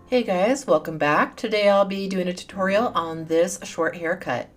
Hey guys, welcome back. Today I'll be doing a tutorial on this short haircut.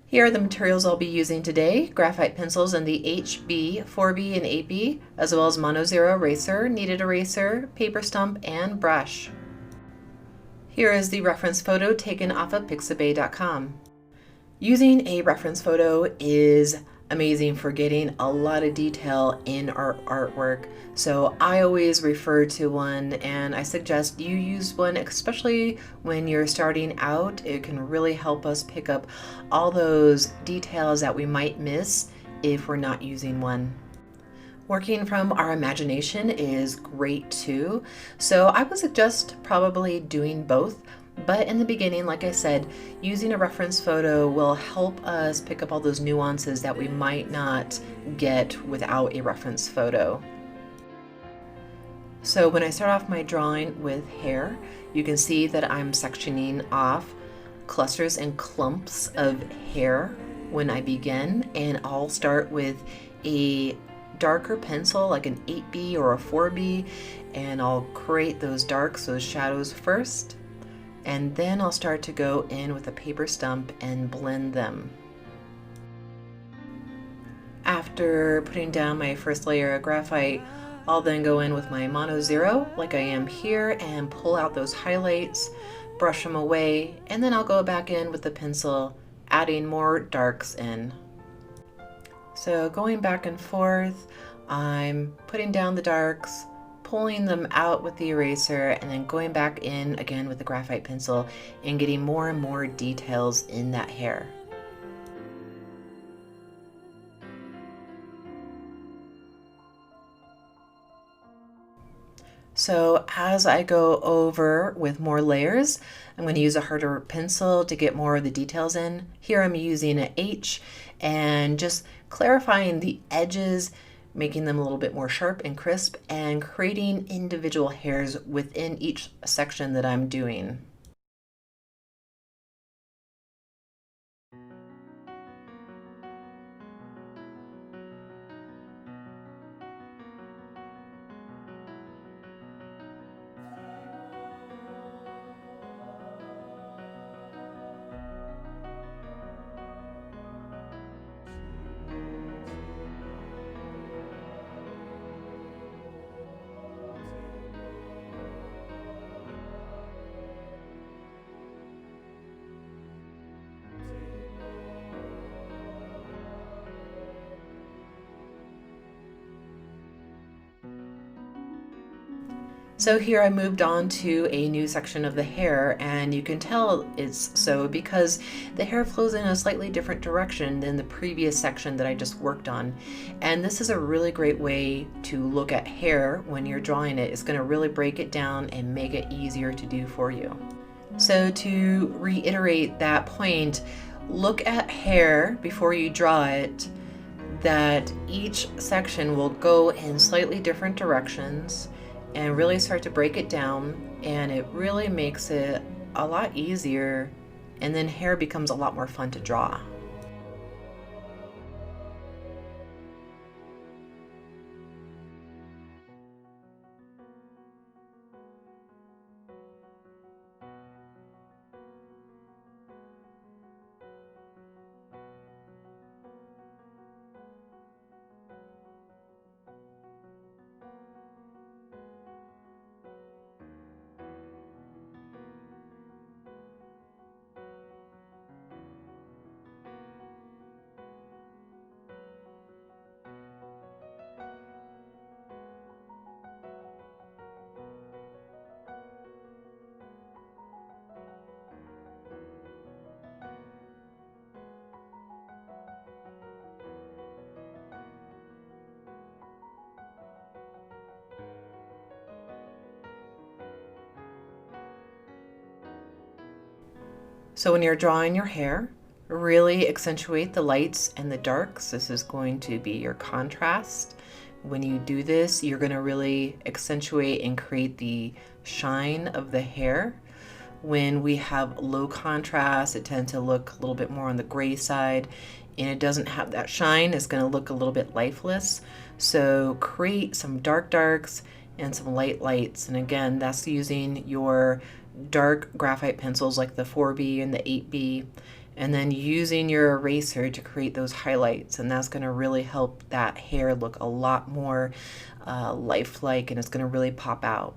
Here are the materials I'll be using today: graphite pencils in the HB, 4B, and 8B, as well as Mono Zero eraser, kneaded eraser, paper stump, and brush. Here is the reference photo taken off of pixabay.com. Using a reference photo is amazing for getting a lot of detail in our artwork. So I always refer to one, and I suggest you use one, especially when you're starting out. It can really help us pick up all those details that we might miss if we're not using one. Working from our imagination is great too. So I would suggest probably doing both. But in the beginning, like I said, using a reference photo will help us pick up all those nuances that we might not get without a reference photo. So when I start off my drawing with hair, you can see that I'm sectioning off clusters and clumps of hair when I begin, and I'll start with a darker pencil like an 8B or a 4B, and I'll create those darks, those shadows first. And then I'll start to go in with a paper stump and blend them. After putting down my first layer of graphite, I'll then go in with my Mono Zero, like I am here, and pull out those highlights, brush them away, and then I'll go back in with the pencil, adding more darks in. So going back and forth, I'm putting down the darks, pulling them out with the eraser, and then going back in again with the graphite pencil and getting more and more details in that hair. So as I go over with more layers, I'm going to use a harder pencil to get more of the details in. Here I'm using an H and just clarifying the edges, making them a little bit more sharp and crisp, and creating individual hairs within each section that I'm doing. So here I moved on to a new section of the hair, and you can tell it's so because the hair flows in a slightly different direction than the previous section that I just worked on. And this is a really great way to look at hair when you're drawing it. It's going to really break it down and make it easier to do for you. So to reiterate that point, look at hair before you draw it, that each section will go in slightly different directions, and really start to break it down, and it really makes it a lot easier, and then hair becomes a lot more fun to draw. So when you're drawing your hair, really accentuate the lights and the darks. This is going to be your contrast. When you do this, you're going to really accentuate and create the shine of the hair. When we have low contrast, it tends to look a little bit more on the gray side, and it doesn't have that shine. It's going to look a little bit lifeless. So create some darks and some light lights. And again, that's using your dark graphite pencils like the 4B and the 8B, and then using your eraser to create those highlights. And that's going to really help that hair look a lot more lifelike, and it's going to really pop out.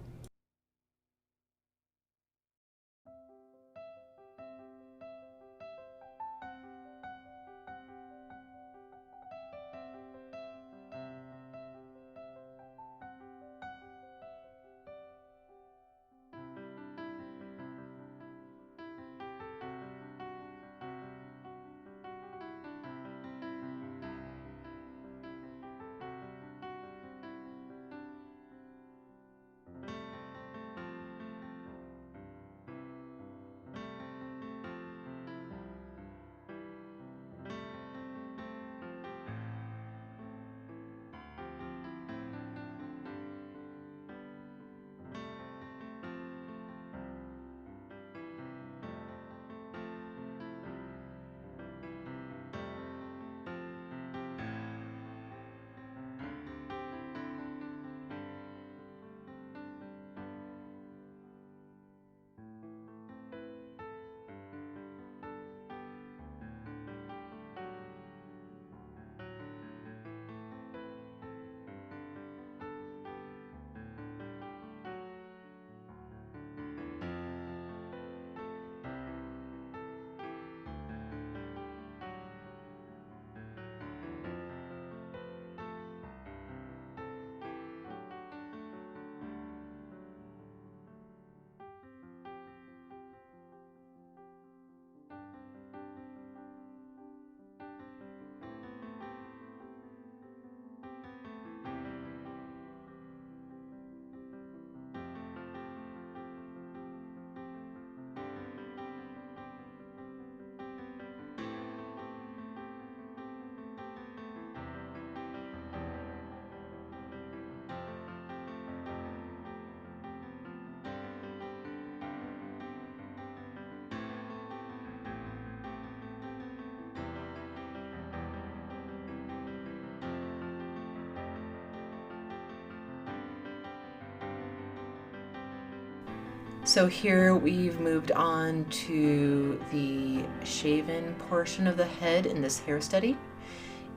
So here we've moved on to the shaven portion of the head in this hair study,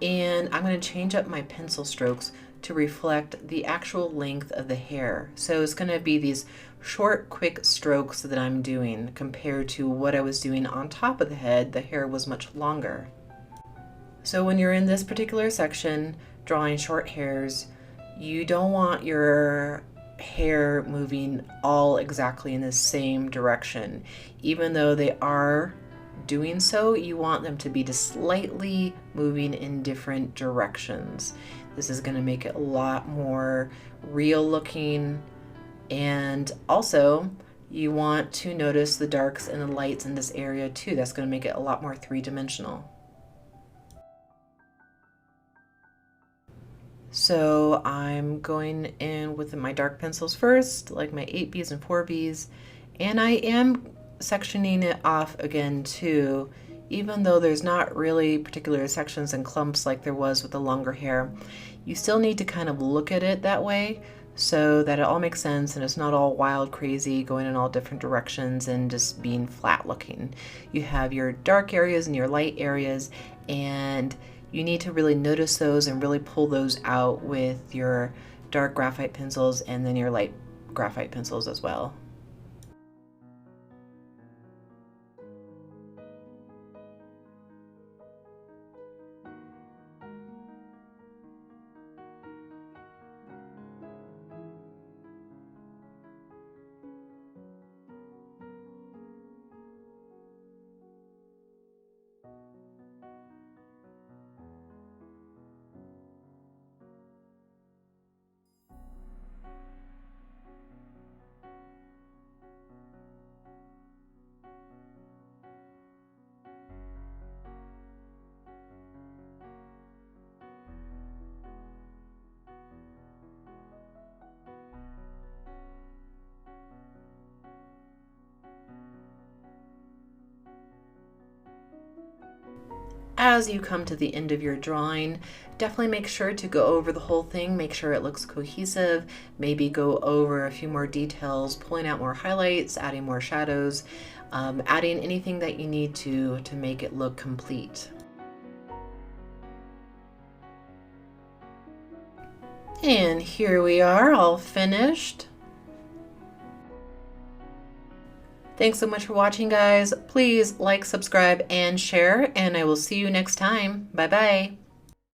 and I'm going to change up my pencil strokes to reflect the actual length of the hair. So it's going to be these short, quick strokes that I'm doing compared to what I was doing on top of the head. The hair was much longer. So when you're in this particular section drawing short hairs, you don't want your hair moving all exactly in the same direction. Even though they are doing so, you want them to be just slightly moving in different directions. This is going to make it a lot more real looking, and also you want to notice the darks and the lights in this area too. That's going to make it a lot more three-dimensional. So I'm going in with my dark pencils first, like my 8Bs and 4Bs, and I am sectioning it off again too, even though there's not really particular sections and clumps like there was with the longer hair. You still need to kind of look at it that way so that it all makes sense and it's not all wild, crazy, going in all different directions and just being flat looking. You have your dark areas and your light areas, and you need to really notice those and really pull those out with your dark graphite pencils and then your light graphite pencils as well. as you come to the end of your drawing, definitely make sure to go over the whole thing, make sure it looks cohesive, maybe go over a few more details, pulling out more highlights, adding more shadows, adding anything that you need to make it look complete. And here we are, all finished. Thanks so much for watching, guys. Please like, subscribe, and share, and I will see you next time. Bye-bye.